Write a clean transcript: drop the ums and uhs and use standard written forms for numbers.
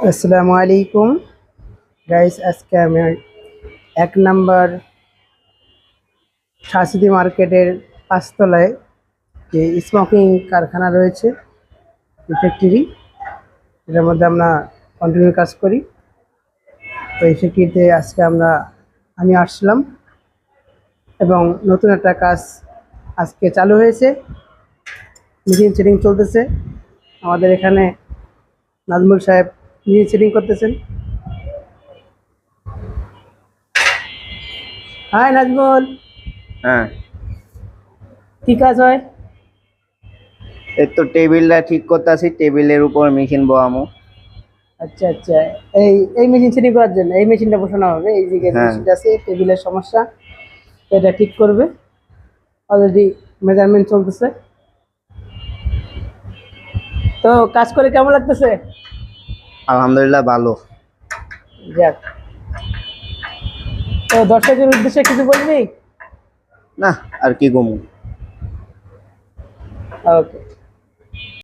আসসালামু আলাইকুম গাইস, আজকে আমি 1 নম্বর শাহসিদি মার্কেটের 5 তলায় যে স্মোকিং কারখানা রয়েছে, ফ্যাক্টরি, এটার মধ্যে আমরা কন্টিনিউ কাজ করি। তো এই ফ্যাক্টরিতে আজকে আমি আসলাম এবং নতুন একটা কাজ আজকে চালু হয়েছে। মেশিন সেটিং চলতেছে। আমাদের এখানে নাজমুল সাহেব মেশিন সেটিং করতেছেন। হাই নাজমুল, হ্যাঁ, কি কাজ হয়? এই তো টেবিলটা ঠিক করতেছি, টেবিলের উপর মেশিন বসামু। আচ্ছা আচ্ছা, এই এই মেশিন সেটিং করার জন্য এই মেশিনটা বসানো হবে। এই যে হ্যাঁ, মেশিনটা আছে, টেবিলের সমস্যা, তো এটা ঠিক করবে। অলরেডি মেজারমেন্ট চলতেছে। তো কাজ করে কেমন লাগতেছে? আলহামদুলিল্লাহ ভালো। যাক, তো দর্শকের উদ্দেশ্যে কিছু বলবি? না, আর কি কমু। ওকে।